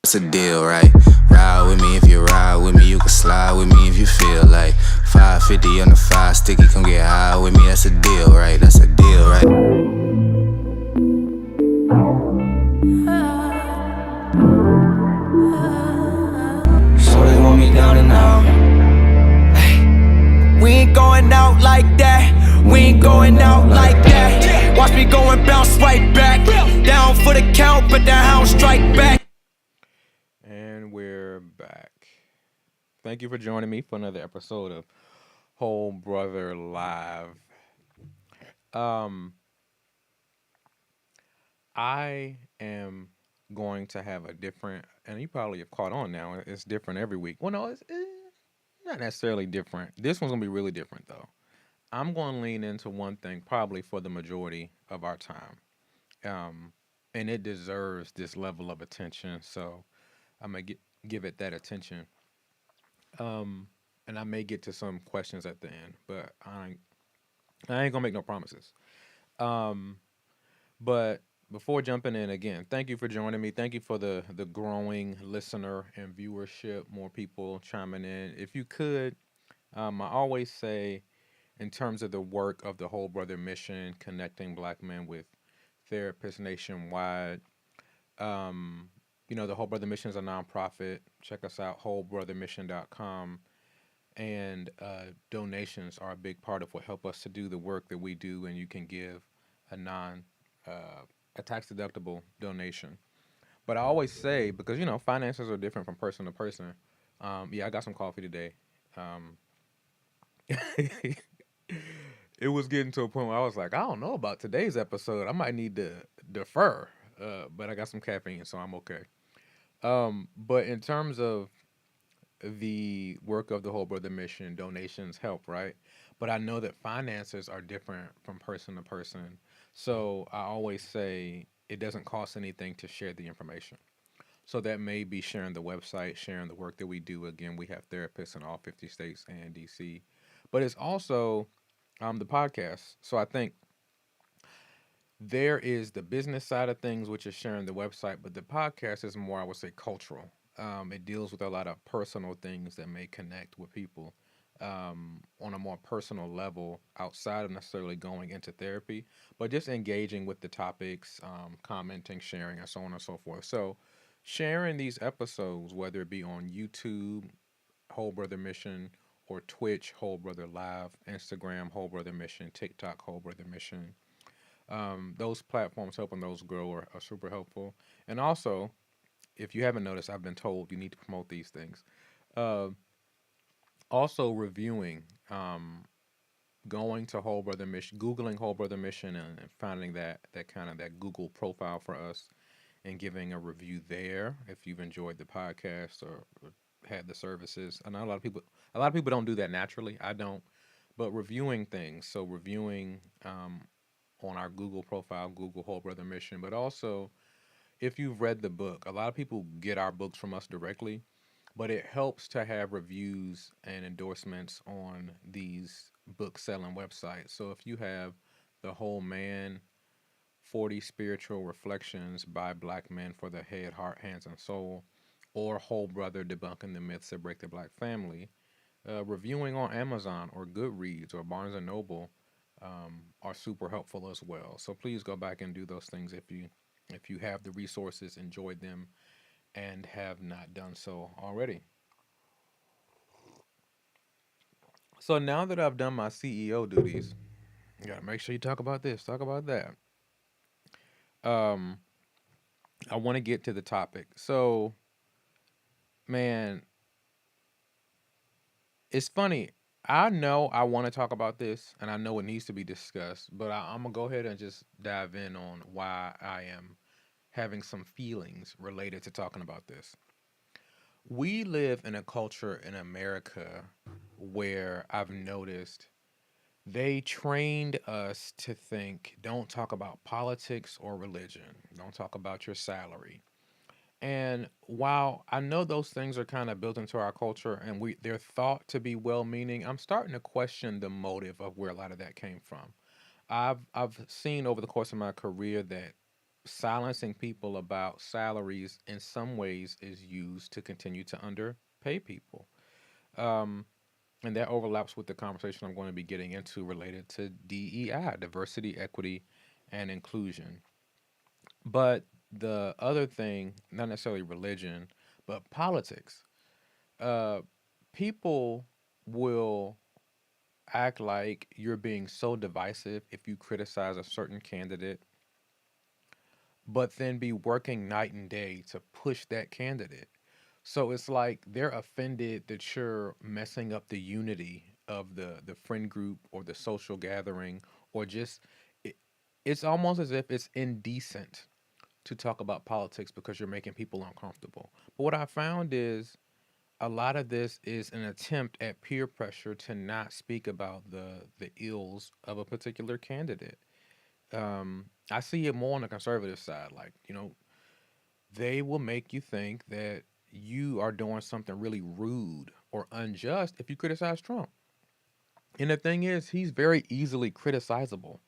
It's a deal, right? Ride with me if you ride with me. You can slide with me if you feel like 550 on the 5 sticky. Come get high with me. That's a deal, right? That's a deal, right? So they want me down and out. Hey. We ain't going out like that. We ain't going out like that. Watch me go and bounce right back. Down for the count, but the hound strike back. And we're back. Thank you for joining me for another episode of Whole Brother Live. I am going to have a different, and you probably have caught on now. It's different every week. Well, no, it's not necessarily different. This one's gonna be really different though. I'm going to lean into one thing probably for the majority of our time, and it deserves this level of attention. So I'm gonna give it that attention. And I may get to some questions at the end, but I ain't gonna make no promises. Um, but before jumping in again, thank you for joining me. Thank you for the growing listener and viewership. More people chiming in. If you could, I always say, in terms of the work of the Whole Brother Mission, connecting Black men with therapists nationwide. The Whole Brother Mission is a nonprofit. Check us out, wholebrothermission.com. And donations are a big part of what help us to do the work that we do, and you can give a a tax deductible donation. But I always say, because finances are different from person to person. I got some coffee today. Um, it was getting to a point where I was like, I don't know about today's episode. I might need to defer. But I got some caffeine, so I'm okay. But in terms of the work of the Whole Brother Mission, donations help, right? But I know that finances are different from person to person. So I always say it doesn't cost anything to share the information. So that may be sharing the website, sharing the work that we do. Again, we have therapists in all 50 states and DC. But it's also the podcast. So I think there is the business side of things, which is sharing the website, but the podcast is more, I would say, cultural. It deals with a lot of personal things that may connect with people on a more personal level outside of necessarily going into therapy, but just engaging with the topics, commenting, sharing, and so on and so forth. So, sharing these episodes, whether it be on YouTube, Whole Brother Mission, or Twitch, Whole Brother Live, Instagram, Whole Brother Mission, TikTok, Whole Brother Mission. Those platforms helping those grow are super helpful. And also, if you haven't noticed, I've been told you need to promote these things. Uh, Also, reviewing, going to Whole Brother Mission, Googling Whole Brother Mission, and finding that kind of that Google profile for us, and giving a review there if you've enjoyed the podcast or had the services. I know a lot of people don't do that naturally. I don't, but reviewing things. So reviewing on our Google profile, Google Whole Brother Mission, but also if you've read the book, a lot of people get our books from us directly, but it helps to have reviews and endorsements on these book selling websites. So if you have The Whole Man, 40 Spiritual Reflections by Black Men for the Head, Heart, Hands, and Soul, or Whole Brother Debunking the Myths that Break the Black Family, reviewing on Amazon or Goodreads or Barnes and Noble are super helpful as well. So please go back and do those things if you have the resources, enjoyed them, and have not done so already. So now that I've done my CEO duties, you gotta make sure you talk about this, talk about that. Um, I want to get to the topic. So, man, it's funny. I know I want to talk about this, and I know it needs to be discussed, but I'm gonna go ahead and just dive in on why I am having some feelings related to talking about this. We live in a culture in America where I've noticed they trained us to think don't talk about politics or religion, don't talk about your salary. And while I know those things are kind of built into our culture and they're thought to be well-meaning, I'm starting to question the motive of where a lot of that came from. I've seen over the course of my career that silencing people about salaries in some ways is used to continue to underpay people. Um, and that overlaps with the conversation I'm going to be getting into related to DEI, diversity, equity, and inclusion. But the other thing, not necessarily religion, but politics. Uh, People will act like you're being so divisive if you criticize a certain candidate, but then be working night and day to push that candidate. So it's like they're offended that you're messing up the unity of the friend group or the social gathering, or just it, it's almost as if it's indecent to talk about politics because you're making people uncomfortable. But what I found is a lot of this is an attempt at peer pressure to not speak about the ills of a particular candidate. I see it more on the conservative side. Like, they will make you think that you are doing something really rude or unjust if you criticize Trump. And the thing is, he's very easily criticizable.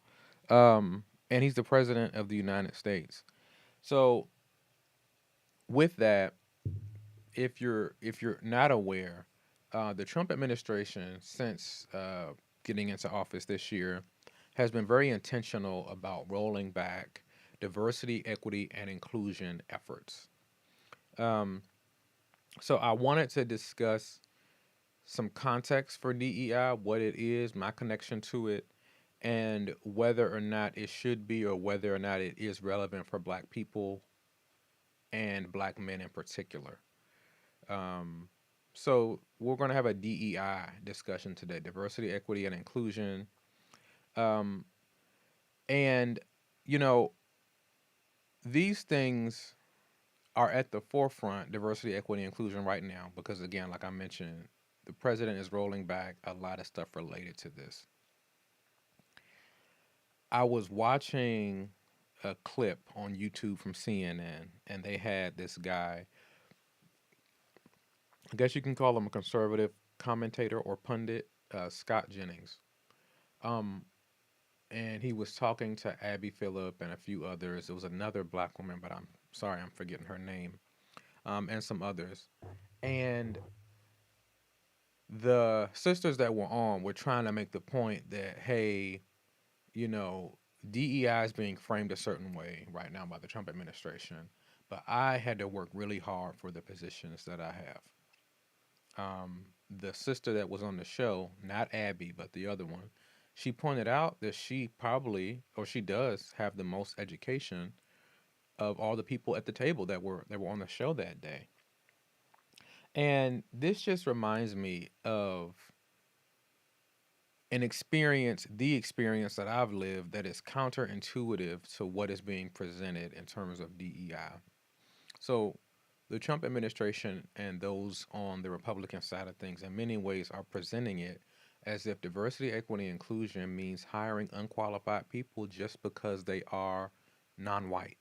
And he's the president of the United States. So with that, if you're not aware, the Trump administration, since getting into office this year, has been very intentional about rolling back diversity, equity, and inclusion efforts. Um, so I wanted to discuss some context for DEI, what it is, my connection to it, and whether or not it should be or whether or not it is relevant for Black people and Black men in particular. Um, so we're going to have a DEI discussion today: diversity, equity, and inclusion. Um, and you know, these things are at the forefront, diversity, equity, inclusion, right now, because again, like I mentioned, the president is rolling back a lot of stuff related to this. I was watching a clip on YouTube from CNN, and they had this guy. I guess you can call him a conservative commentator or pundit, Scott Jennings. Um, and he was talking to Abby Phillip and a few others. It was another Black woman, but I'm sorry, I'm forgetting her name, and some others. And the sisters that were on were trying to make the point that, hey, you know, DEI is being framed a certain way right now by the Trump administration, but I had to work really hard for the positions that I have. The sister that was on the show, not Abby, but the other one, she pointed out that she probably, or she does, have the most education of all the people at the table that were on the show that day. And this just reminds me of the experience that I've lived that is counterintuitive to what is being presented in terms of DEI. So, the Trump administration and those on the Republican side of things, in many ways, are presenting it as if diversity, equity, inclusion means hiring unqualified people just because they are non white.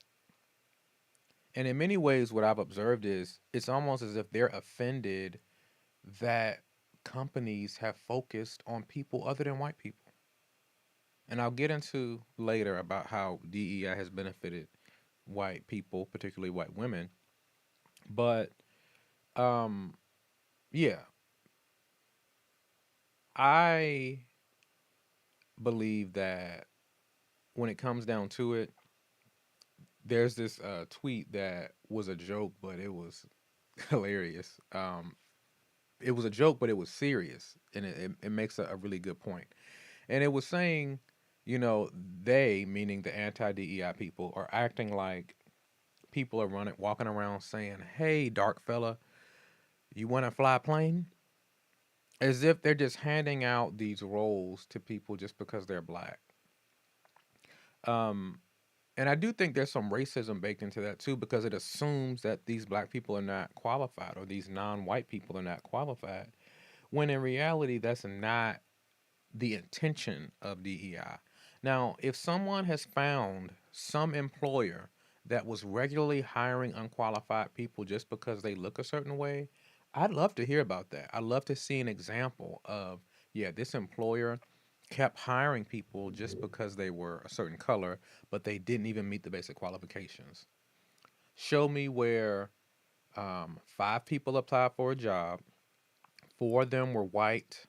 And in many ways, what I've observed is it's almost as if they're offended that companies have focused on people other than white people. And I'll get into later about how DEI has benefited white people, particularly white women. But um, yeah, I believe that when it comes down to it, there's this tweet that was a joke, but it was hilarious. It was a joke, but it was serious, and it makes a really good point. And it was saying, they, meaning the anti DEI people, are acting like people are walking around saying, "Hey, dark fella, you want to fly a plane?" As if they're just handing out these roles to people just because they're Black. Um, and I do think there's some racism baked into that too, because it assumes that these Black people are not qualified or these non-white people are not qualified, when in reality, that's not the intention of DEI. Now, if someone has found some employer that was regularly hiring unqualified people just because they look a certain way, I'd love to hear about that. I'd love to see an example of, yeah, this employer kept hiring people just because they were a certain color, but they didn't even meet the basic qualifications. Show me where five people applied for a job, four of them were white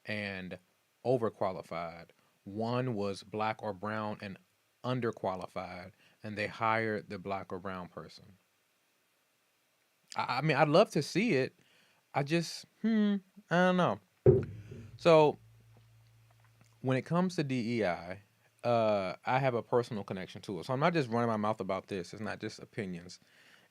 and overqualified, one was black or brown and underqualified, and they hired the black or brown person. I mean, I'd love to see it. I just, I don't know. So when it comes to DEI, I have a personal connection to it. So I'm not just running my mouth about this. It's not just opinions.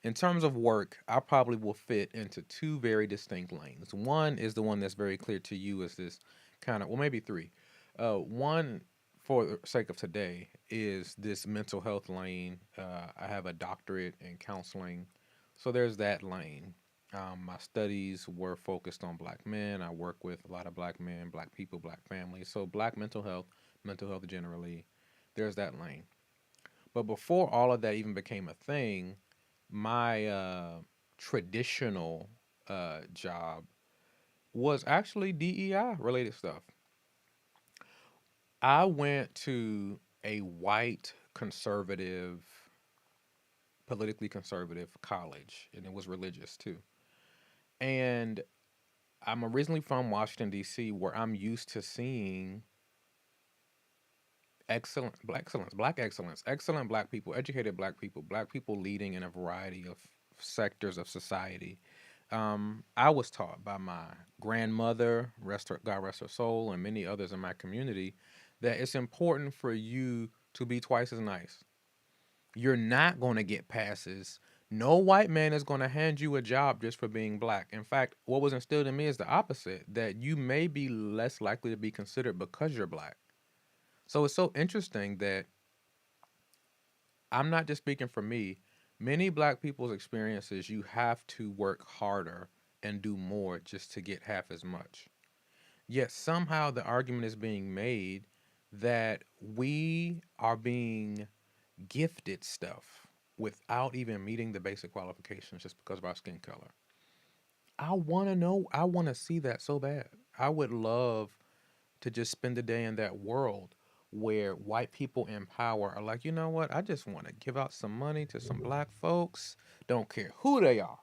In terms of work, I probably will fit into two very distinct lanes. One is the one that's very clear to you as this kind of, well, maybe three. One, for the sake of today, is this mental health lane. I have a doctorate in counseling. So there's that lane. My studies were focused on black men. I work with a lot of black men, black people, black families. So black mental health generally, there's that lane. But before all of that even became a thing, my traditional job was actually DEI related stuff. I went to a white conservative, politically conservative college, and it was religious too. And I'm originally from Washington, D.C., where I'm used to seeing excellent black people, educated black people leading in a variety of sectors of society. I was taught by my grandmother, God rest her soul, and many others in my community, that it's important for you to be twice as nice. You're not going to get passes. No white man is going to hand you a job just for being black. In fact, what was instilled in me is the opposite, that you may be less likely to be considered because you're black. So it's so interesting that I'm not just speaking for me. Many black people's experiences, you have to work harder and do more just to get half as much. Yet somehow the argument is being made that we are being gifted stuff without even meeting the basic qualifications just because of our skin color. I want to know, I want to see that so bad. I would love to just spend the day in that world where white people in power are like, you know what? I just want to give out some money to some black folks. Don't care who they are.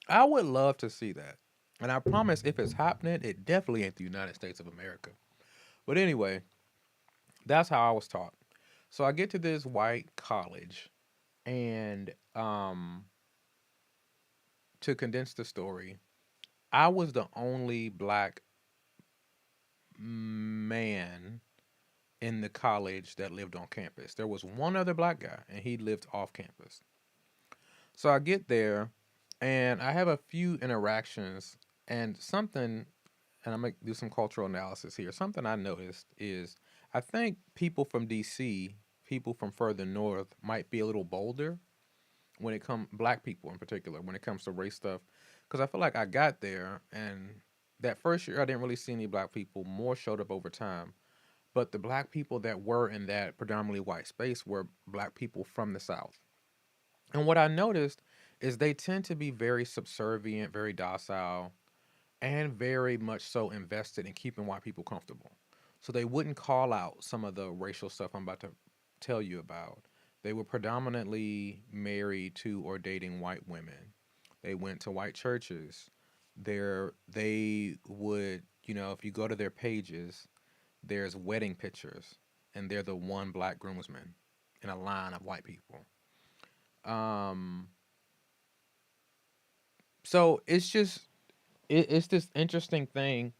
I would love to see that. And I promise if it's happening, it definitely ain't the United States of America. But anyway, that's how I was taught. So I get to this white college, and to condense the story, I was the only black man in the college that lived on campus. There was one other black guy, and he lived off campus. So I get there, and I have a few interactions, and something, and I'm gonna do some cultural analysis here. Something I noticed is I think people from DC, people from further north, might be a little bolder when it comes, black people in particular, when it comes to race stuff, because I feel like I got there, and that first year I didn't really see any black people. More showed up over time. But the black people that were in that predominantly white space were black people from the South. And what I noticed is they tend to be very subservient, very docile, and very much so invested in keeping white people comfortable. So they wouldn't call out some of the racial stuff I'm about to tell you about. They were predominantly married to or dating white women. They went to white churches. They would, if you go to their pages, there's wedding pictures, and they're the one black groomsman in a line of white people. Um, so it's this interesting thing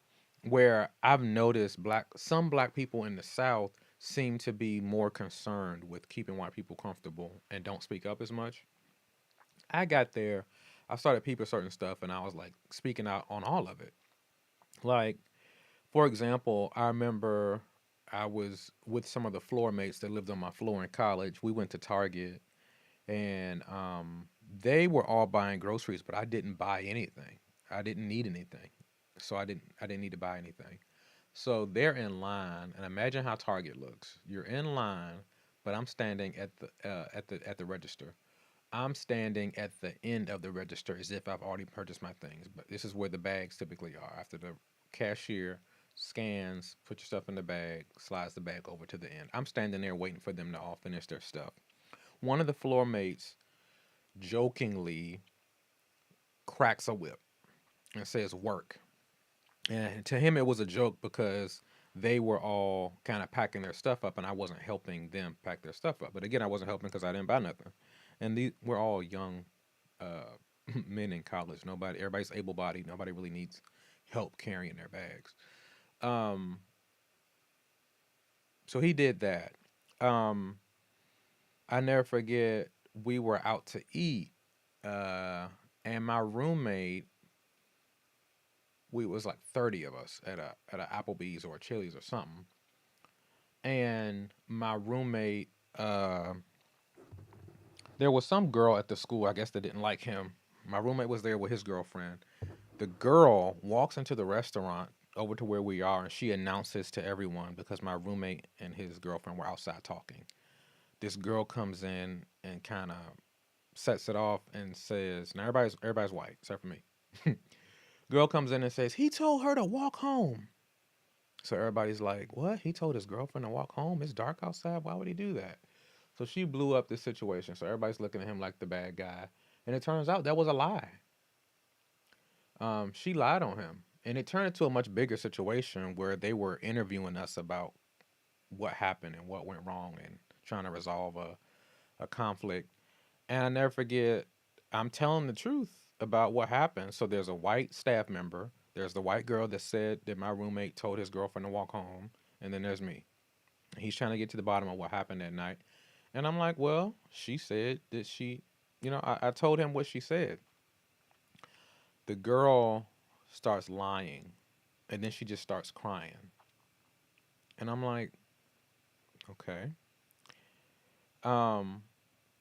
where I've noticed some black people in the South seem to be more concerned with keeping white people comfortable and don't speak up as much. I got there, I started peeping certain stuff, and I was like speaking out on all of it. Like, for example, I remember I was with some of the floor mates that lived on my floor in college. We went to Target, and they were all buying groceries, but I didn't buy anything. I didn't need anything, so I didn't need to buy anything. So they're in line, and imagine how Target looks. You're in line, but I'm standing at the register. I'm standing at the end of the register as if I've already purchased my things, but this is where the bags typically are after the cashier scans, put your stuff in the bag, slides the bag over to the end. I'm standing there waiting for them to all finish their stuff. One of the floor mates jokingly cracks a whip and says work. And to him, it was a joke because they were all kind of packing their stuff up, and I wasn't helping them pack their stuff up. But again, I wasn't helping because I didn't buy nothing. And we're all young men in college. Everybody's able-bodied. Nobody really needs help carrying their bags. Um, so he did that. Um, I never forget. We were out to eat, and my roommate, we was like 30 of us at a Applebee's or a Chili's or something. And my roommate, there was some girl at the school, I guess, that didn't like him. My roommate was there with his girlfriend. The girl walks into the restaurant over to where we are, and she announces to everyone because my roommate and his girlfriend were outside talking. This girl comes in and kind of sets it off and says, now everybody's white except for me. Girl comes in and says, he told her to walk home. So everybody's like, what? He told his girlfriend to walk home? It's dark outside. Why would he do that? So she blew up this situation. So everybody's looking at him like the bad guy. And it turns out that was a lie. She lied on him. And it turned into a much bigger situation where they were interviewing us about what happened and what went wrong and trying to resolve a conflict. And I never forget, I'm telling the truth about what happened. So there's a white staff member. There's the white girl that said that my roommate told his girlfriend to walk home. And then there's me. He's trying to get to the bottom of what happened that night. And I'm like, well, she said that I told him what she said. The girl starts lying. And then she just starts crying. And I'm like, okay.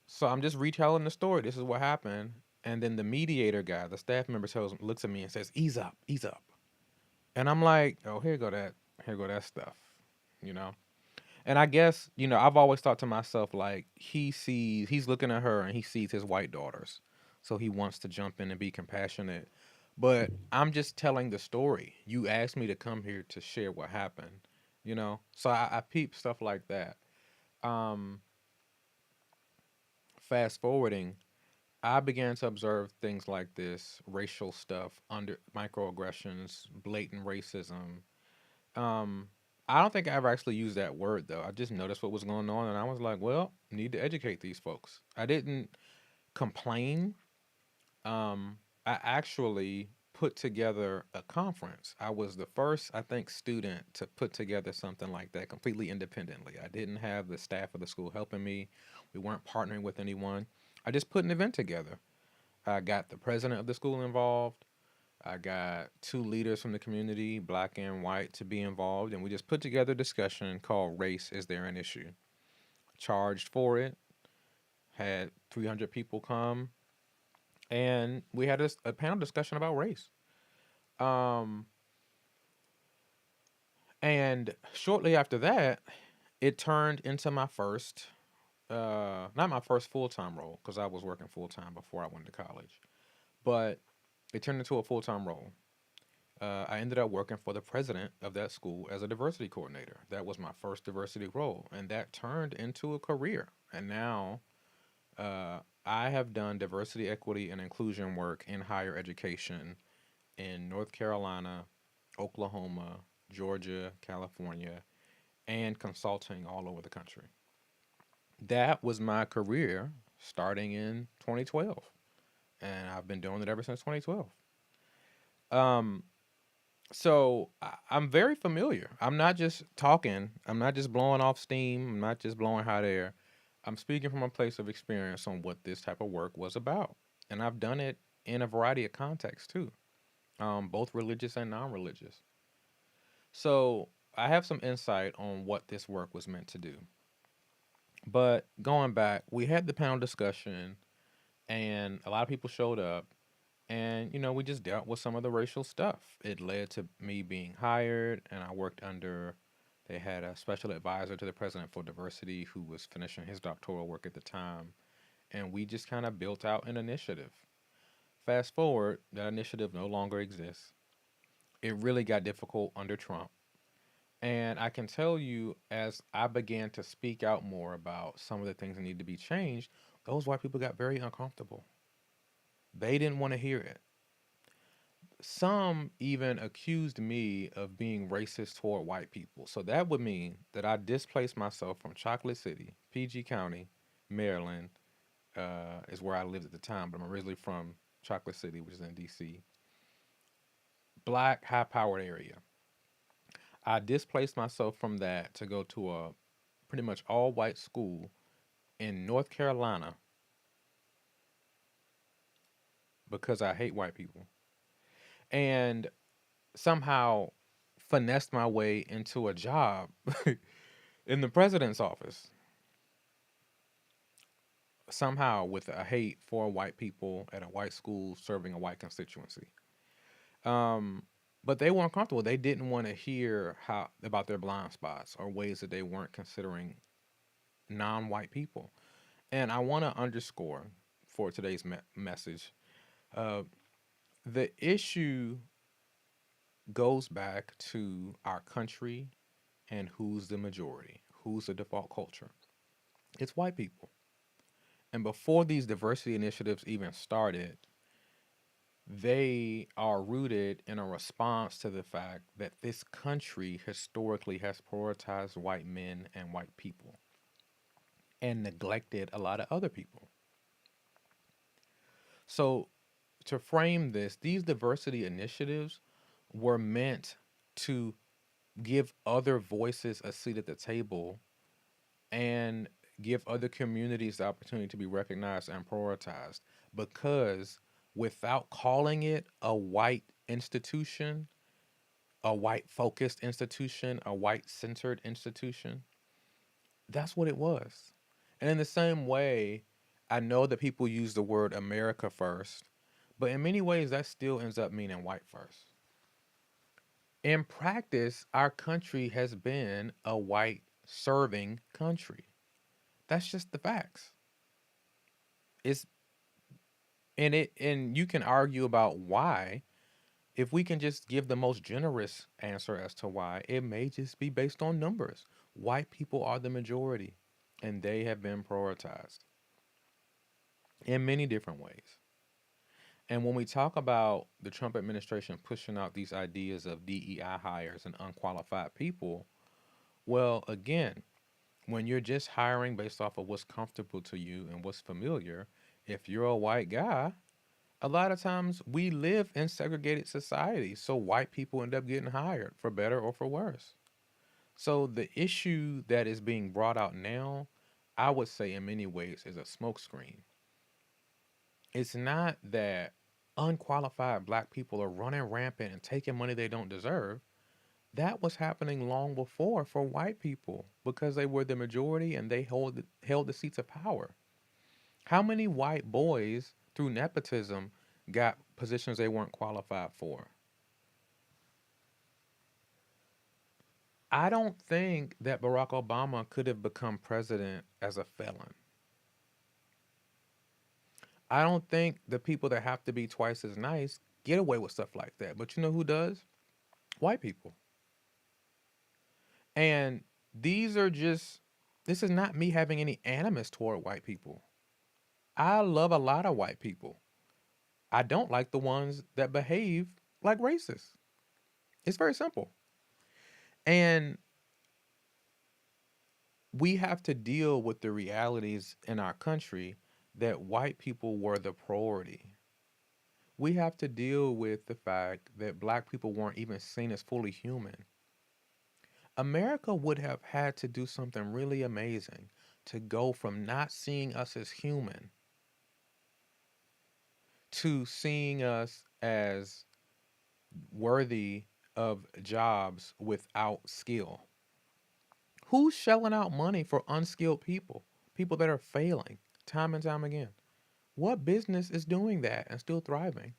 So I'm just retelling the story. This is what happened. And then the mediator guy, the staff member looks at me and says, ease up, ease up. And I'm like, oh, here go that stuff, you know? And I guess, I've always thought to myself, like, he's looking at her and he sees his white daughters. So he wants to jump in and be compassionate. But I'm just telling the story. You asked me to come here to share what happened, So I peep stuff like that. Fast forwarding, I began to observe things like this, racial stuff, under microaggressions, blatant racism. I don't think I ever actually used that word though. I just noticed what was going on, and I was like, "Well, need to educate these folks." I didn't complain. I actually put together a conference. I was the first, I think, student to put together something like that completely independently. I didn't have the staff of the school helping me. We weren't partnering with anyone. I just put an event together. I got the president of the school involved. I got two leaders from the community, black and white, to be involved, and we just put together a discussion called Race Is There an Issue? Charged for it, had 300 people come, and we had a panel discussion about race. Um, and shortly after that, it turned into my first, not my first full-time role, because I was working full-time before I went to college, but it turned into a full-time role. I ended up working for the president of that school as a diversity coordinator. That was my first diversity role, and that turned into a career. And now I have done diversity, equity, and inclusion work in higher education in North Carolina, Oklahoma, Georgia, California, and consulting all over the country. That was my career starting in 2012, and I've been doing it ever since 2012. Um, So I'm very familiar. I'm not just talking. I'm not just blowing off steam. I'm not just blowing hot air. I'm speaking from a place of experience on what this type of work was about. And I've done it in a variety of contexts too, both religious and non religious. So I have some insight on what this work was meant to do. But going back, we had the panel discussion, and a lot of people showed up. And, we just dealt with some of the racial stuff. It led to me being hired, and I worked under, they had a special advisor to the president for diversity who was finishing his doctoral work at the time. And we just kind of built out an initiative. Fast forward, that initiative no longer exists. It really got difficult under Trump. And I can tell you, as I began to speak out more about some of the things that need to be changed, those white people got very uncomfortable. They didn't want to hear it. Some even accused me of being racist toward white people. So that would mean that I displaced myself from Chocolate City, PG County, Maryland, is where I lived at the time, but I'm originally from Chocolate City, which is in DC. Black, high powered area. I displaced myself from that to go to a pretty much all white school in North Carolina because I hate white people. And somehow finessed my way into a job in the president's office. Somehow with a hate for white people at a white school serving a white constituency. Um, but they weren't comfortable. They didn't want to hear how about their blind spots or ways that they weren't considering non-white people. And I want to underscore for today's message, uh, the issue goes back to our country and who's the majority, who's the default culture. It's white people. And before these diversity initiatives even started, they are rooted in a response to the fact that this country historically has prioritized white men and white people and neglected a lot of other people. So, to frame this, these diversity initiatives were meant to give other voices a seat at the table and give other communities the opportunity to be recognized and prioritized. Because without calling it a white institution, a white focused institution, a white centered institution, that's what it was. And in the same way, I know that people use the word America first, but in many ways, that still ends up meaning white first. In practice, our country has been a white serving country. That's just the facts. It's and you can argue about why. If we can just give the most generous answer as to why, it may just be based on numbers. White people are the majority, and they have been prioritized in many different ways. And when we talk about the Trump administration pushing out these ideas of DEI hires and unqualified people, well, again, when you're just hiring based off of what's comfortable to you and what's familiar, if you're a white guy, a lot of times we live in segregated societies. So white people end up getting hired for better or for worse. So the issue that is being brought out now, I would say in many ways, is a smokescreen. It's not that unqualified black people are running rampant and taking money they don't deserve. That was happening long before for white people because they were the majority and they held the seats of power. How many white boys through nepotism got positions they weren't qualified for? I don't think that Barack Obama could have become president as a felon. I don't think the people that have to be twice as nice get away with stuff like that. But you know who does? White people. And these are just, this is not me having any animus toward white people. I love a lot of white people. I don't like the ones that behave like racists. It's very simple. And we have to deal with the realities in our country that white people were the priority. We have to deal with the fact that black people weren't even seen as fully human. America would have had to do something really amazing to go from not seeing us as human to seeing us as worthy of jobs without skill. Who's shelling out money for unskilled people? People that are failing time and time again. What business is doing that and still thriving?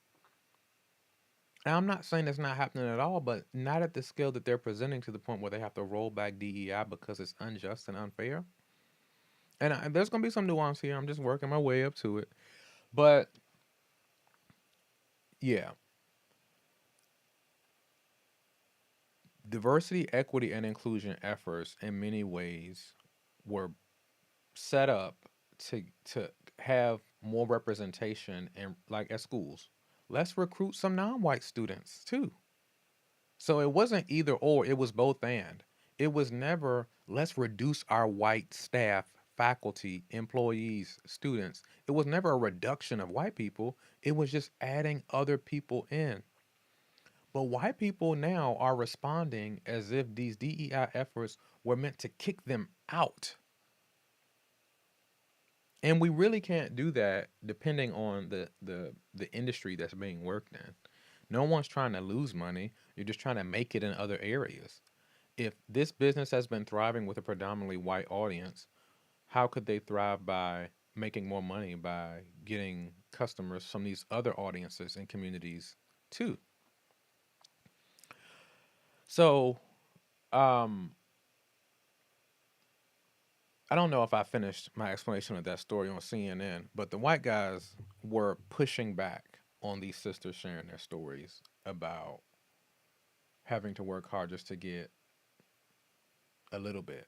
And I'm not saying it's not happening at all, but not at the scale that they're presenting to the point where they have to roll back DEI because it's unjust and unfair. And there's going to be some nuance here. I'm just working my way up to it. But yeah, Diversity, equity, and inclusion efforts in many ways were set up to have more representation in like at schools. Let's recruit some non-white students too. So it wasn't either or, it was both and. It was never let's reduce our white staff, faculty, employees, students. It was never a reduction of white people. It was just adding other people in. But white people now are responding as if these DEI efforts were meant to kick them out. And we really can't do that depending on the industry that's being worked in. No one's trying to lose money. You're just trying to make it in other areas. If this business has been thriving with a predominantly white audience, how could they thrive by making more money by getting customers from these other audiences and communities too? So, um, I don't know if I finished my explanation of that story on CNN, but the white guys were pushing back on these sisters sharing their stories about having to work hard just to get a little bit.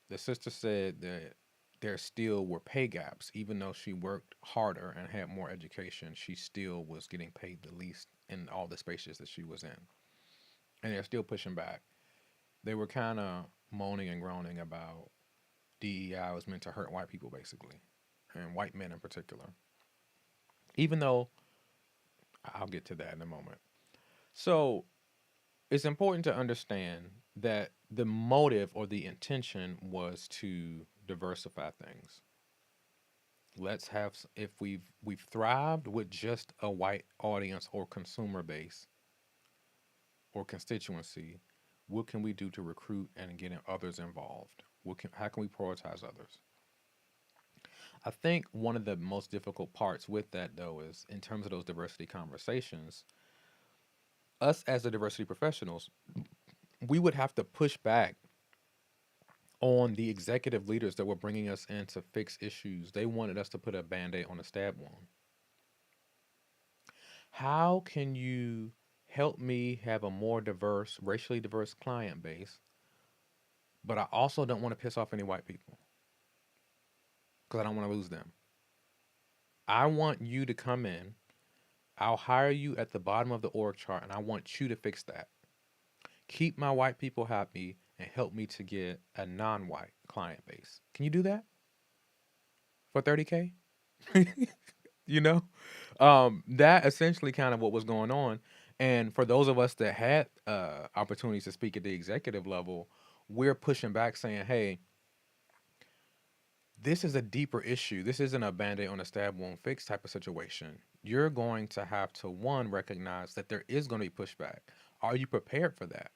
The sister said that there still were pay gaps, even though she worked harder and had more education, she still was getting paid the least in all the spaces that she was in. And they're still pushing back. They were kind of moaning and groaning about DEI was meant to hurt white people, basically, and white men in particular. Even though I'll get to that in a moment. So it's important to understand that the motive or the intention was to diversify things. Let's have if we've thrived with just a white audience or consumer base or constituency, what can we do to recruit and get others involved? How can we prioritize others? I think one of the most difficult parts with that, though, is in terms of those diversity conversations, us as the diversity professionals, we would have to push back on the executive leaders that were bringing us in to fix issues. They wanted us to put a band aid on a stab wound. How can you help me have a more diverse, racially diverse client base, but I also don't want to piss off any white people because I don't want to lose them? I want you to come in. I'll hire you at the bottom of the org chart, and I want you to fix that. Keep my white people happy and help me to get a non-white client base. Can you do that for 30K? You know, that essentially kind of what was going on. And for those of us that had opportunities to speak at the executive level, we're pushing back saying, hey, this is a deeper issue. This isn't a band-aid on a stab wound fix type of situation. You're going to have to, one, recognize that there is going to be pushback. Are you prepared for that?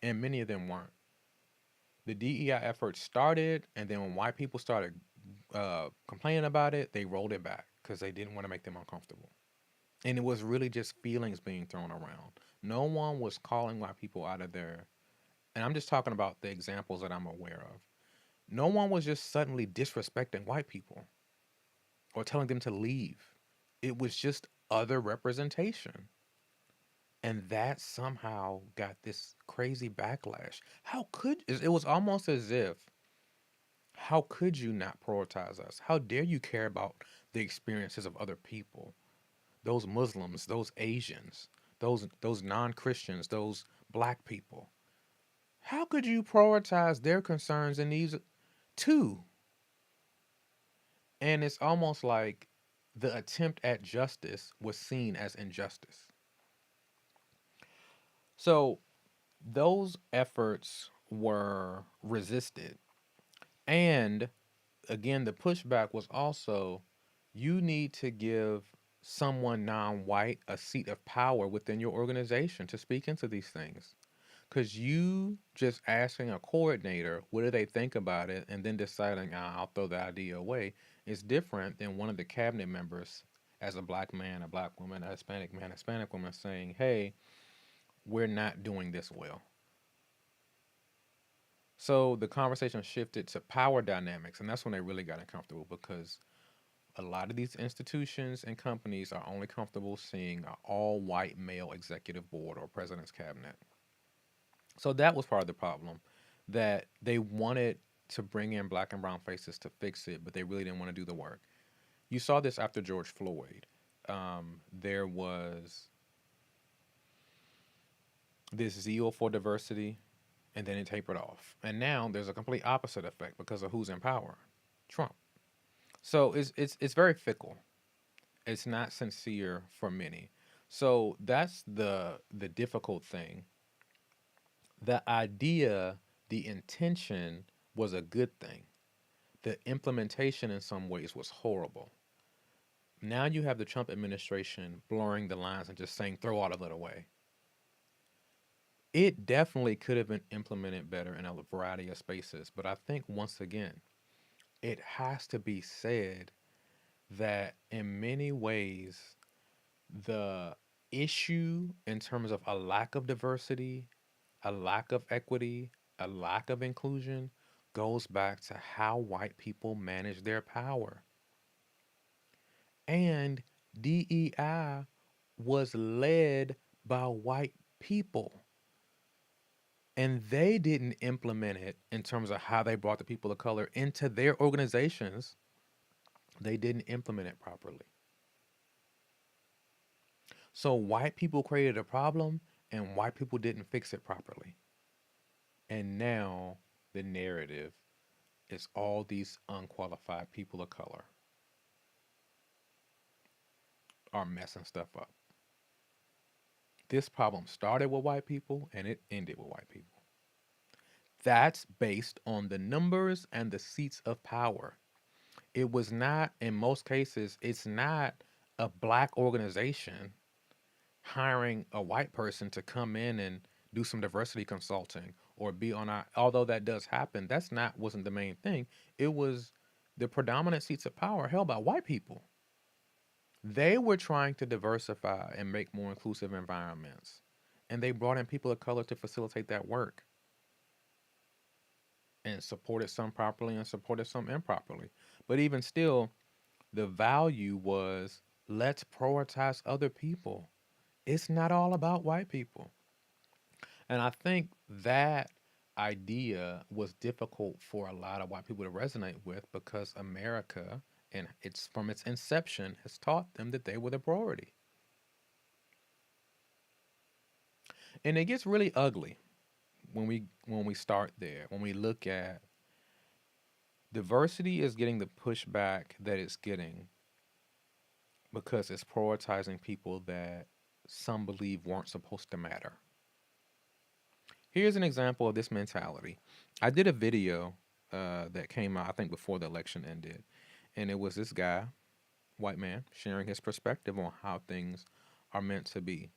And many of them weren't. The DEI effort started, and then when white people started complaining about it, they rolled it back because they didn't want to make them uncomfortable. And it was really just feelings being thrown around. No one was calling white people out of their, and I'm just talking about the examples that I'm aware of. No one was just suddenly disrespecting white people or telling them to leave. It was just other representation. And that somehow got this crazy backlash. It was almost as if, how could you not prioritize us? How dare you care about the experiences of other people? Those Muslims, those Asians, those non-Christians, those black people. How could you prioritize their concerns in these too? And it's almost like the attempt at justice was seen as injustice. So those efforts were resisted. And again, the pushback was also you need to give someone non-white a seat of power within your organization to speak into these things. Because you just asking a coordinator, what do they think about it, and then deciding, I'll throw the idea away, is different than one of the cabinet members, as a black man, a black woman, a Hispanic man, a Hispanic woman, saying, hey, we're not doing this well. So the conversation shifted to power dynamics, and that's when they really got uncomfortable because a lot of these institutions and companies are only comfortable seeing an all-white male executive board or president's cabinet. So that was part of the problem, that they wanted to bring in black and brown faces to fix it, but they really didn't want to do the work. You saw this after George Floyd. There was this zeal for diversity, and then it tapered off. And now there's a complete opposite effect because of who's in power, Trump. So it's very fickle. It's not sincere for many. So that's the difficult thing. The idea, the intention was a good thing. The implementation in some ways was horrible. Now you have the Trump administration blurring the lines and just saying throw all of it away. It definitely could have been implemented better in a variety of spaces, but I think once again, it has to be said that in many ways, the issue in terms of a lack of diversity, a lack of equity, a lack of inclusion goes back to how white people manage their power. And DEI was led by white people. And they didn't implement it in terms of how they brought the people of color into their organizations. They didn't implement it properly. So white people created a problem and white people didn't fix it properly. And now the narrative is all these unqualified people of color are messing stuff up. This problem started with white people and it ended with white people. That's based on the numbers and the seats of power. It was not, in most cases, it's not a black organization hiring a white person to come in and do some diversity consulting or be on our, although that does happen, wasn't the main thing. It was the predominant seats of power held by white people. They were trying to diversify and make more inclusive environments. And they brought in people of color to facilitate that work and supported some properly and supported some improperly. But even still, the value was let's prioritize other people. It's not all about white people. And I think that idea was difficult for a lot of white people to resonate with because America, and it's from its inception, has taught them that they were the priority. And it gets really ugly when we start there. When we look at diversity is getting the pushback that it's getting because it's prioritizing people that some believe weren't supposed to matter. Here's an example of this mentality. I did a video that came out, I think, before the election ended, and it was this guy, white man, sharing his perspective on how things are meant to be.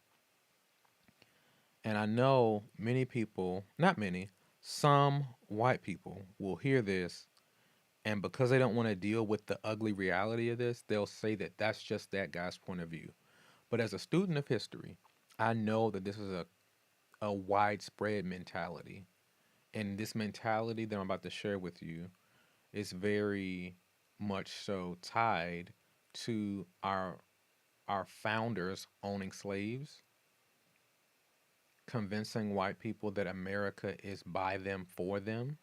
And I know many people, not many, some white people will hear this, and because they don't want to deal with the ugly reality of this, they'll say that that's just that guy's point of view. But as a student of history, I know that this is a widespread mentality. And this mentality that I'm about to share with you is very much so tied to our founders owning slaves, convincing white people that America is by them for them.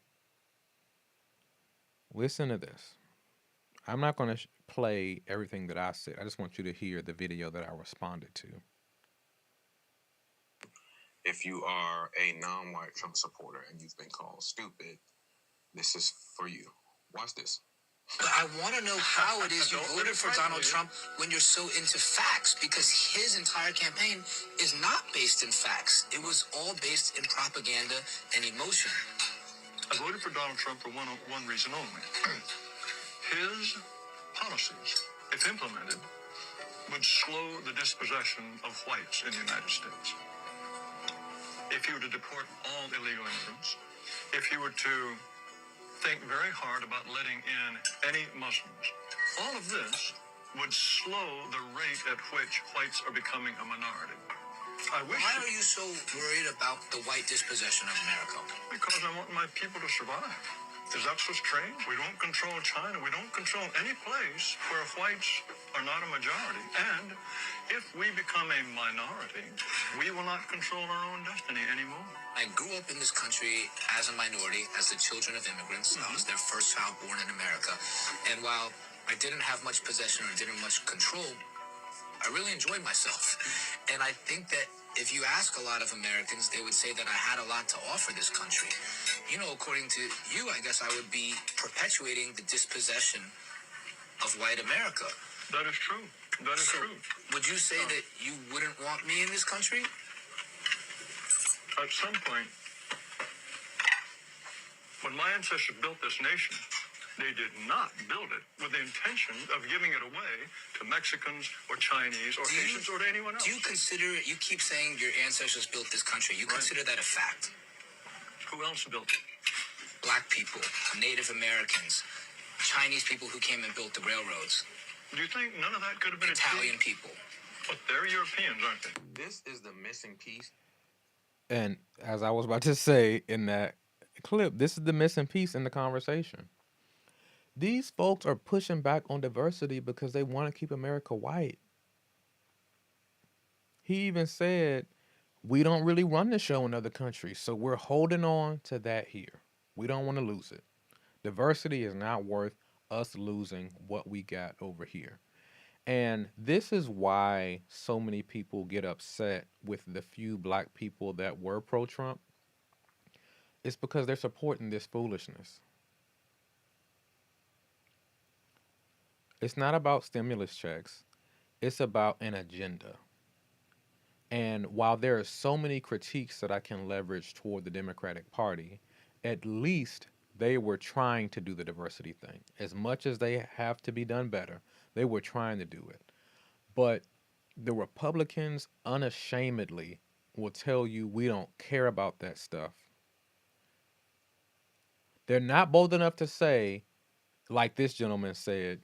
Listen to this. I'm not going to play everything that I said. I just want you to hear the video that I responded to. If you are a non-white Trump supporter and you've been called stupid, this is for you. Watch this. But I want to know how it is you voted for Donald Trump when you're so into facts, because his entire campaign is not based in facts. It was all based in propaganda and emotion. I voted for Donald Trump for one reason only. His policies, if implemented, would slow the dispossession of whites in the United States. If you were to deport all illegal immigrants, if you were to think very hard about letting in any Muslims, all of this would slow the rate at which whites are becoming a minority. Why are you so worried about the white dispossession of America? Because I want my people to survive. Is that so strange? We don't control China. We don't control any place where whites are not a majority. And If we become a minority, we will not control our own destiny anymore. I grew up in this country as a minority, as the children of immigrants. I was their first child born in America. And while I didn't have much possession or didn't much control, I really enjoyed myself. And I think that if you ask a lot of Americans, they would say that I had a lot to offer this country. You know, according to you, I guess I would be perpetuating the dispossession of white America. That is true. That is true. Would you say that you wouldn't want me in this country? At some point, when my ancestors built this nation, they did not build it with the intention of giving it away to Mexicans or Chinese or Haitians or to anyone else. Do you consider, you keep saying your ancestors built this country, you consider that a fact? Who else built it? Black people, Native Americans, Chinese people who came and built the railroads. Do you think none of that could have been Italian achieved? people. But they're Europeans, aren't they? This is the missing piece. And as I was about to say in that clip, this is the missing piece in the conversation. These folks are pushing back on diversity because they want to keep America white. He even said, we don't really run the show in other countries, so we're holding on to that here. We don't want to lose it. Diversity is not worth us losing what we got over here. And this is why so many people get upset with the few black people that were pro-Trump. It's because they're supporting this foolishness. It's not about stimulus checks. It's about an agenda. And while there are so many critiques that I can leverage toward the Democratic Party, at least they were trying to do the diversity thing. As much as they have to be done better, they were trying to do it. But the Republicans unashamedly will tell you we don't care about that stuff. They're not bold enough to say, like this gentleman said,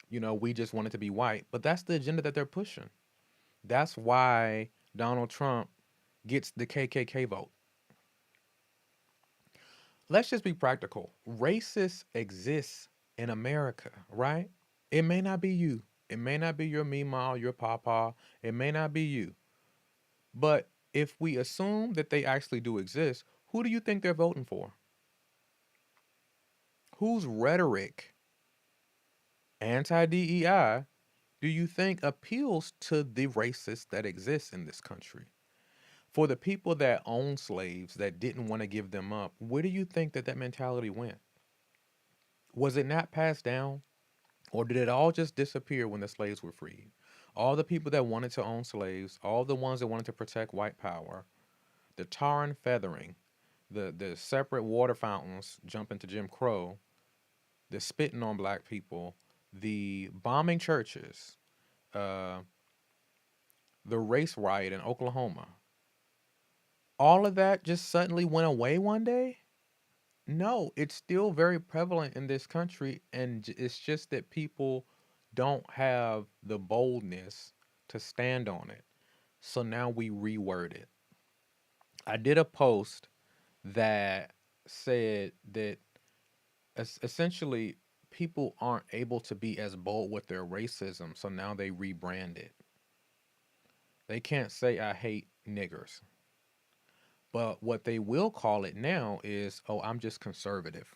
you know, we just want it to be white. But that's the agenda that they're pushing. That's why Donald Trump gets the KKK vote. Let's just be practical. Racists exist in America, right? It may not be you. It may not be your meemaw, your pawpaw. It may not be you. But if we assume that they actually do exist, who do you think they're voting for? Whose rhetoric, anti-DEI, do you think appeals to the racists that exist in this country? For the people that own slaves that didn't want to give them up, where do you think that mentality went? Was it not passed down? Or did it all just disappear when the slaves were freed? All the people that wanted to own slaves, all the ones that wanted to protect white power, the tar and feathering, the separate water fountains jumping to Jim Crow, the spitting on black people, the bombing churches, the race riot in Oklahoma, all of that just suddenly went away one day? No, it's still very prevalent in this country, and it's just that people don't have the boldness to stand on it. So now we reword it. I did a post that said that essentially people aren't able to be as bold with their racism, so now they rebrand it. They can't say, I hate niggers. But what they will call it now is, oh, I'm just conservative.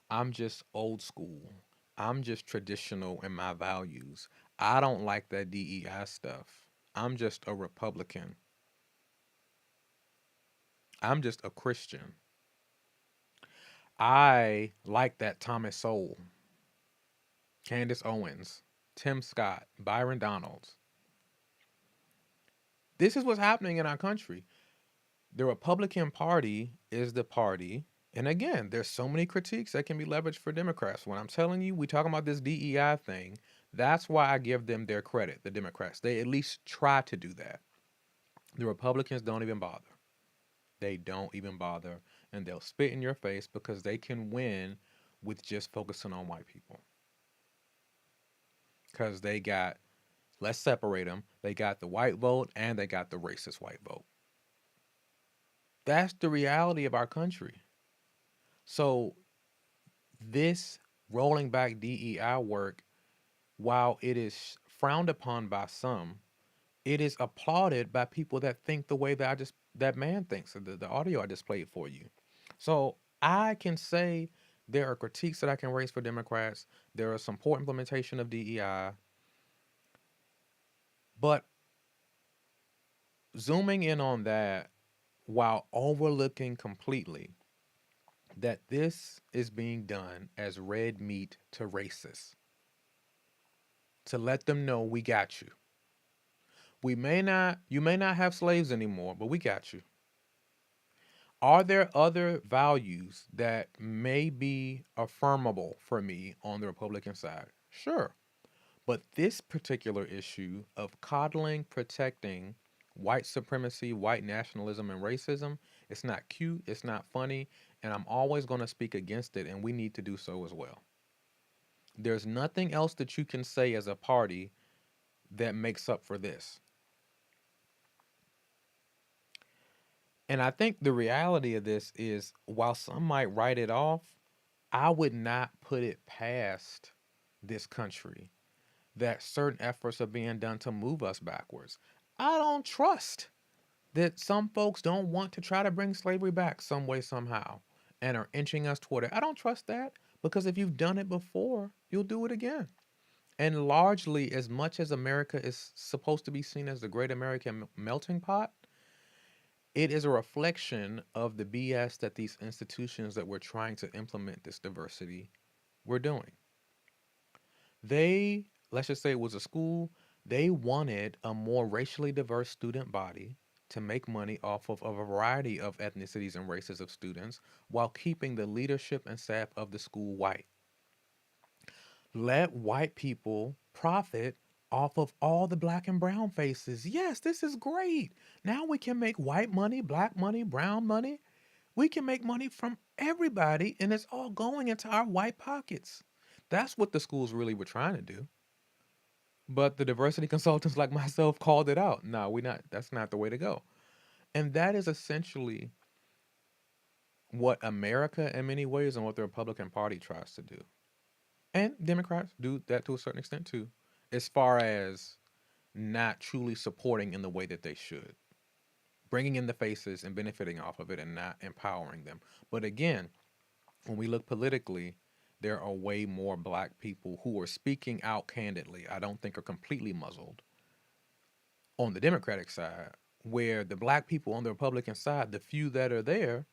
I'm just old school. I'm just traditional in my values. I don't like that DEI stuff. I'm just a Republican. I'm just a Christian. I like that Thomas Sowell, Candace Owens, Tim Scott, Byron Donalds. This is what's happening in our country. The Republican Party is the party. And again, there's so many critiques that can be leveraged for Democrats. When I'm telling you, we talking about this DEI thing, that's why I give them their credit, the Democrats. They at least try to do that. The Republicans don't even bother. They don't even bother. And they'll spit in your face because they can win with just focusing on white people. Because they got, let's separate them, they got the white vote and they got the racist white vote. That's the reality of our country. So this rolling back DEI work, while it is frowned upon by some, it is applauded by people that think the way that man thinks. The audio I just played for you. So I can say there are critiques that I can raise for Democrats. There are some poor implementation of DEI, but zooming in on that while overlooking completely that this is being done as red meat to racists to let them know we got you. You may not have slaves anymore, but we got you. Are there other values that may be affirmable for me on the Republican side? Sure. But this particular issue of coddling, protecting white supremacy, white nationalism, and racism, it's not cute, it's not funny, and I'm always going to speak against it, and we need to do so as well. There's nothing else that you can say as a party that makes up for this. And I think the reality of this is while some might write it off, I would not put it past this country that certain efforts are being done to move us backwards. I don't trust that some folks don't want to try to bring slavery back some way, somehow, and are inching us toward it. I don't trust that because if you've done it before, you'll do it again. And largely, as much as America is supposed to be seen as the great American melting pot, it is a reflection of the BS that these institutions that we're trying to implement this diversity were doing. They, let's just say it was a school, they wanted a more racially diverse student body to make money off of a variety of ethnicities and races of students while keeping the leadership and staff of the school white. Let white people profit off of all the black and brown faces. Yes, this is great. Now we can make white money, black money, brown money. We can make money from everybody, and it's all going into our white pockets. That's what the schools really were trying to do. But the diversity consultants like myself called it out. No, that's not the way to go. And that is essentially what America in many ways and what the Republican Party tries to do. And Democrats do that to a certain extent too, as far as not truly supporting in the way that they should. Bringing in the faces and benefiting off of it and not empowering them. But again, when we look politically, there are way more black people who are speaking out candidly. I don't think are completely muzzled on the Democratic side, where the black people on the Republican side, the few that are there,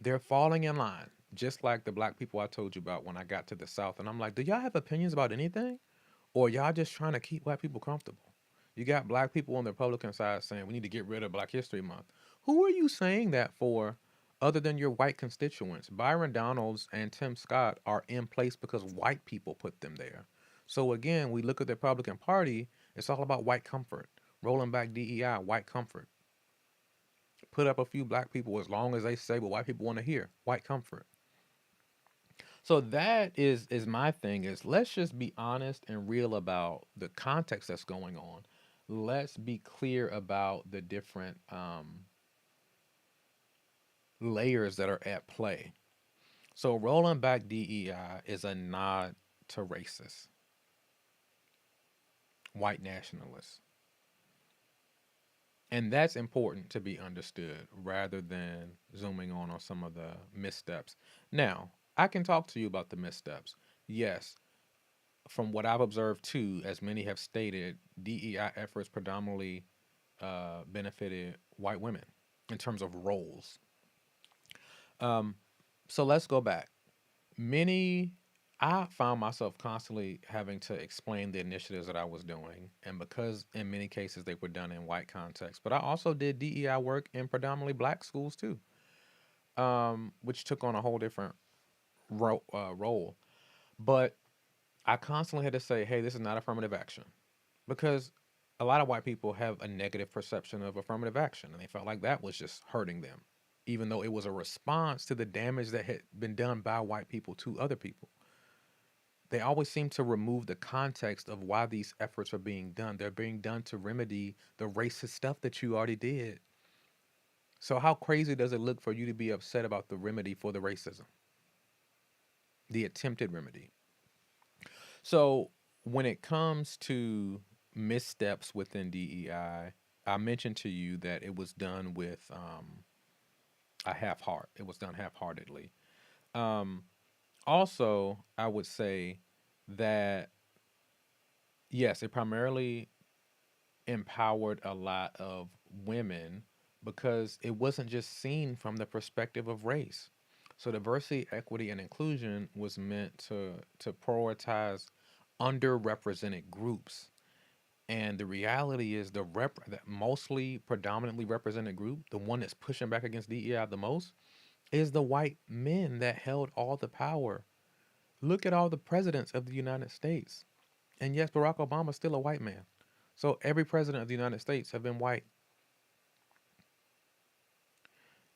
they're falling in line. Just like the black people I told you about when I got to the South. And I'm like, do y'all have opinions about anything? Or y'all just trying to keep white people comfortable? You got black people on the Republican side saying we need to get rid of Black History Month. Who are you saying that for other than your white constituents? Byron Donalds and Tim Scott are in place because white people put them there. So again, we look at the Republican Party, it's all about white comfort. Rolling back DEI, white comfort. Put up a few black people as long as they say what white people want to hear, white comfort. So that is my thing is let's just be honest and real about the context that's going on. Let's be clear about the different layers that are at play. So rolling back DEI is a nod to racists, white nationalists. And that's important to be understood rather than zooming on some of the missteps. Now, I can talk to you about the missteps. Yes, from what I've observed too, as many have stated, DEI efforts predominantly benefited white women in terms of roles. So let's go back. I found myself constantly having to explain the initiatives that I was doing, and because in many cases they were done in white context, but I also did DEI work in predominantly black schools too, which took on a whole different role. But I constantly had to say, hey, this is not affirmative action, because a lot of white people have a negative perception of affirmative action, and they felt like that was just hurting them, even though it was a response to the damage that had been done by white people to other people. They always seem to remove the context of why these efforts are being done. They're being done to remedy the racist stuff that you already did. So how crazy does it look for you to be upset about the remedy for the racism? The attempted remedy. So when it comes to missteps within DEI. I mentioned to you that it was done with a half heart. It was done half-heartedly. Um, Also, I would say that yes, it primarily empowered a lot of women because it wasn't just seen from the perspective of race. So diversity, equity, and inclusion was meant to prioritize underrepresented groups. And the reality is that mostly predominantly represented group, the one that's pushing back against DEI the most, is the white men that held all the power. Look at all the presidents of the United States. And yes, Barack Obama's still a white man. So every president of the United States have been white.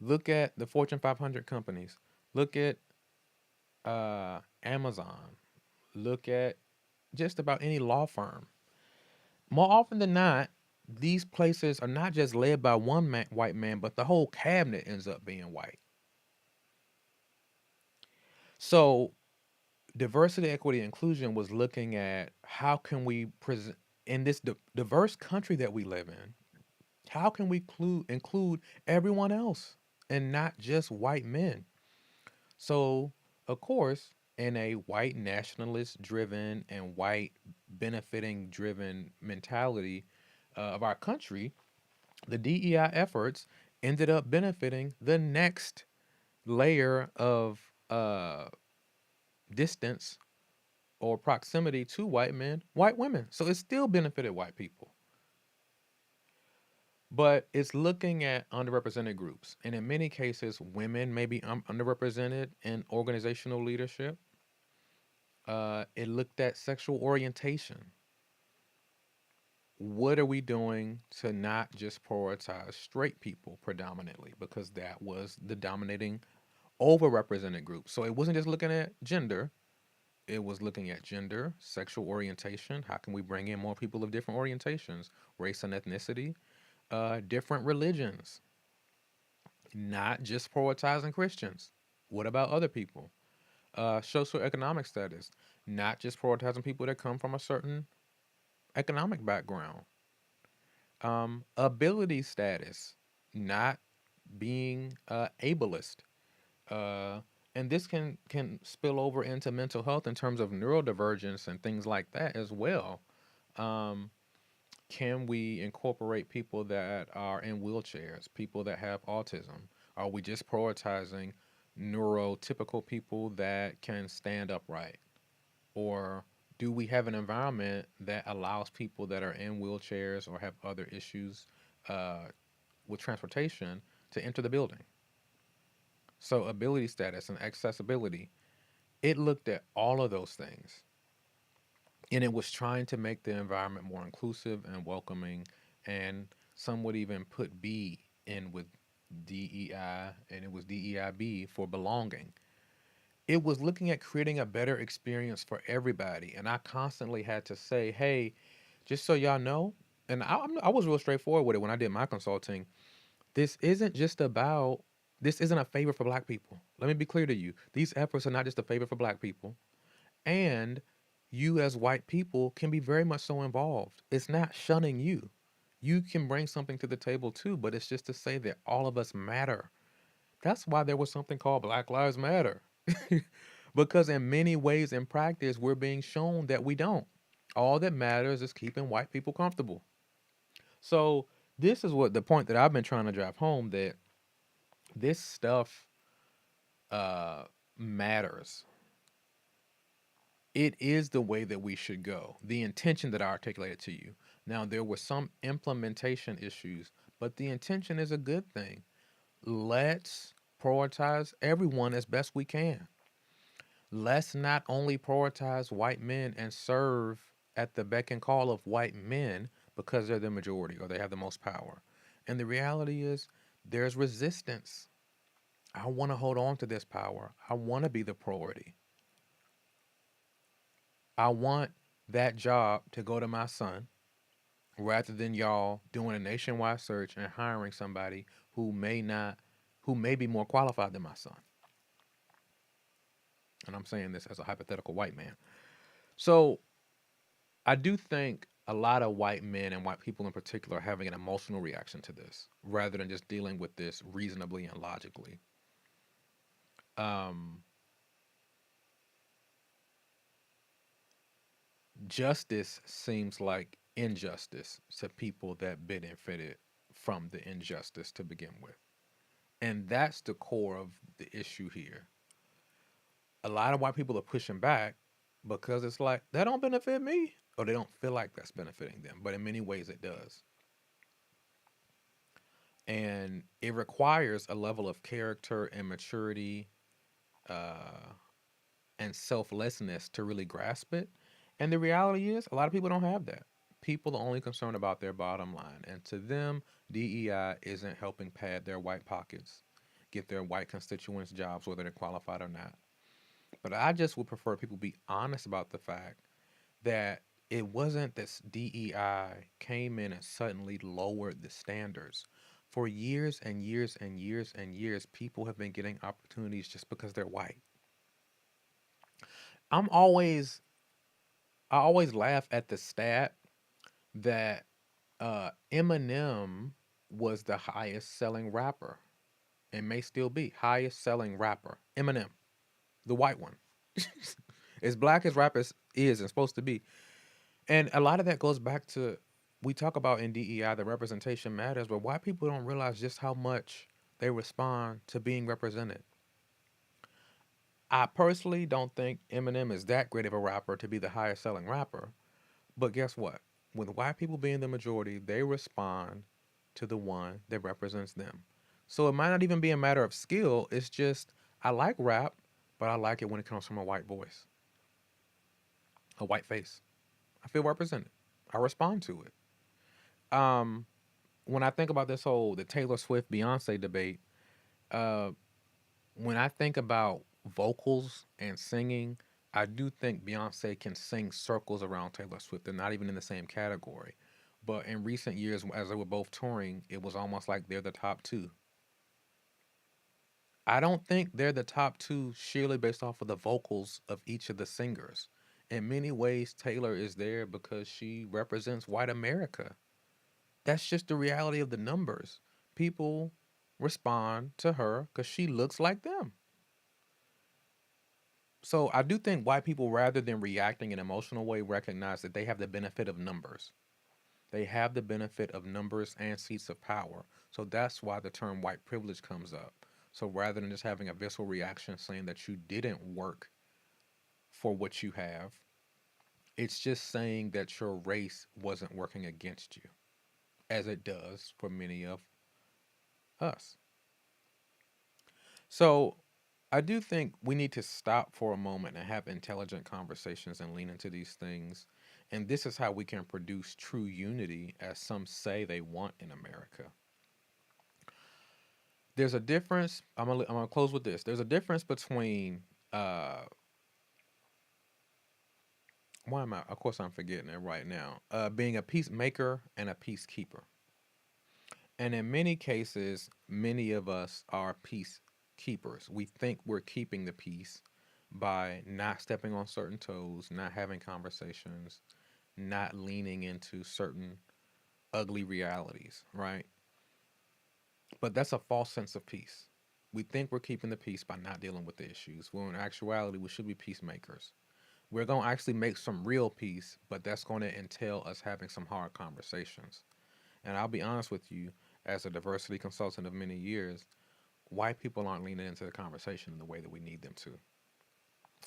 Look at the Fortune 500 companies. Look at Amazon. Look at just about any law firm. More often than not, these places are not just led by one white man, but the whole cabinet ends up being white. So diversity, equity, inclusion was looking at how can we present in this diverse country that we live in. How can we include everyone else and not just white men? So, of course, in a white nationalist driven and white benefiting driven mentality of our country, the DEI efforts ended up benefiting the next layer of distance or proximity to white men, white women. So it still benefited white people. But it's looking at underrepresented groups. And in many cases, women may be underrepresented in organizational leadership. It looked at sexual orientation. What are we doing to not just prioritize straight people predominantly? Because that was the dominating overrepresented group. So it wasn't just looking at gender, it was looking at gender, sexual orientation. How can we bring in more people of different orientations, race and ethnicity, different religions, not just prioritizing Christians. What about other people? Socioeconomic status, not just prioritizing people that come from a certain economic background. Ability status, not being ableist. Uh, and this can spill over into mental health in terms of neurodivergence and things like that as well. Um, can we incorporate people that are in wheelchairs, people that have autism? Are we just prioritizing neurotypical people that can stand upright? Or do we have an environment that allows people that are in wheelchairs or have other issues uh, with transportation to enter the building? So, ability status and accessibility, it looked at all of those things and it was trying to make the environment more inclusive and welcoming. And some would even put B in with DEI, and it was DEIB for belonging. It was looking at creating a better experience for everybody. And I constantly had to say, hey, just so y'all know, and I was real straightforward with it when I did my consulting. This isn't just about, this isn't a favor for black people. Let me be clear to you. These efforts are not just a favor for black people. And you, as white people, can be very much so involved. It's not shunning you. You can bring something to the table too, but it's just to say that all of us matter. That's why there was something called Black Lives Matter. Because in many ways in practice, we're being shown that we don't. All that matters is keeping white people comfortable. So, this is what the point that I've been trying to drive home, that this stuff uh, matters. It is the way that we should go, the intention that I articulated to you. Now, there were some implementation issues, but the intention is a good thing. Let's prioritize everyone as best we can. Let's not only prioritize white men and serve at the beck and call of white men because they're the majority or they have the most power. And the reality is, there's resistance. I want to hold on to this power. I want to be the priority. I want that job to go to my son rather than y'all doing a nationwide search and hiring somebody who may be more qualified than my son. And I'm saying this as a hypothetical white man. So I do think a lot of white men and white people in particular are having an emotional reaction to this rather than just dealing with this reasonably and logically. Um, Justice seems like injustice to people that benefited from the injustice to begin with. And that's the core of the issue here. A lot of white people are pushing back because it's like, that don't benefit me, or they don't feel like that's benefiting them. But in many ways, it does. And it requires a level of character and maturity uh, and selflessness to really grasp it. And the reality is, a lot of people don't have that. People are only concerned about their bottom line. And to them, DEI isn't helping pad their white pockets, get their white constituents jobs, whether they're qualified or not. But I just would prefer people be honest about the fact that it wasn't that DEI came in and suddenly lowered the standards. For years and years and years and years, people have been getting opportunities just because they're white. I'm always I always laugh at the stat that Eminem was the highest selling rapper and may still be highest selling rapper. Eminem, the white one, as black as rap is and supposed to be. And a lot of that goes back to, we talk about in DEI the representation matters, but white people don't realize just how much they respond to being represented. I personally don't think Eminem is that great of a rapper to be the highest selling rapper. But guess what? With white people being the majority, they respond to the one that represents them. So it might not even be a matter of skill. It's just, I like rap, but I like it when it comes from a white voice, a white face. I feel represented. I respond to it. When I think about the Taylor Swift Beyonce debate, uh, when I think about vocals and singing, I do think Beyonce can sing circles around Taylor Swift. They're not even in the same category. But in recent years, as they were both touring, it was almost like they're the top two. I don't think they're the top two sheerly based off of the vocals of each of the singers. In many ways, Taylor is there because she represents white America. That's just the reality of the numbers. People respond to her because she looks like them. So I do think white people, rather than reacting in an emotional way, recognize that they have the benefit of numbers. They have the benefit of numbers and seats of power. So that's why the term white privilege comes up. So rather than just having a visceral reaction saying that you didn't work for what you have, it's just saying that your race wasn't working against you, as it does for many of us. So I do think we need to stop for a moment and have intelligent conversations and lean into these things. And this is how we can produce true unity, as some say they want in America. There's a difference. I'm gonna close with this. There's a difference between why am I? Of course, I'm forgetting it right now. Being a peacemaker and a peacekeeper. And in many cases, many of us are peacekeepers. We think we're keeping the peace by not stepping on certain toes, not having conversations, not leaning into certain ugly realities, right? But that's a false sense of peace. We think we're keeping the peace by not dealing with the issues, when in actuality, we should be peacemakers. We're going to actually make some real peace, but that's going to entail us having some hard conversations. And I'll be honest with you, as a diversity consultant of many years, white people aren't leaning into the conversation in the way that we need them to.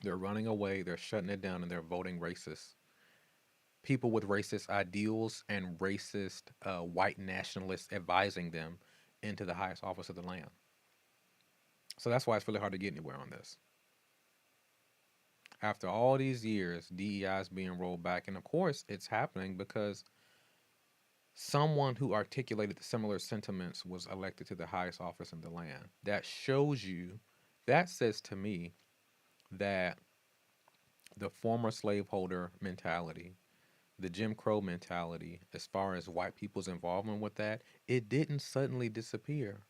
They're running away, they're shutting it down, and they're voting racist. People with racist ideals and racist white nationalists advising them into the highest office of the land. So that's why it's really hard to get anywhere on this. After all these years, DEI is being rolled back. And of course, it's happening because someone who articulated the similar sentiments was elected to the highest office in the land. That shows you, that says to me that the former slaveholder mentality, the Jim Crow mentality, as far as white people's involvement with that, it didn't suddenly disappear.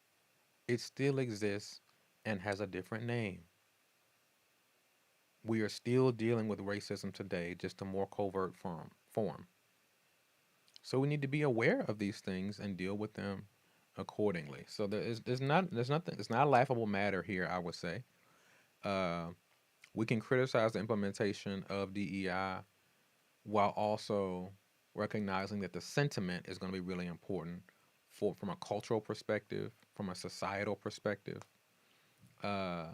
It still exists and has a different name. We are still dealing with racism today, just a more covert form. So we need to be aware of these things and deal with them accordingly. So there's nothing. It's not a laughable matter here, I would say. Uh, we can criticize the implementation of DEI while also recognizing that the sentiment is going to be really important from a cultural perspective, from a societal perspective. Uh,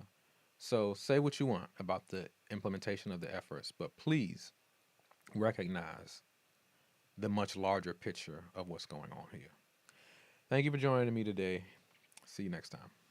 so say what you want about the implementation of the efforts, but please recognize the much larger picture of what's going on here. Thank you for joining me today. See you next time.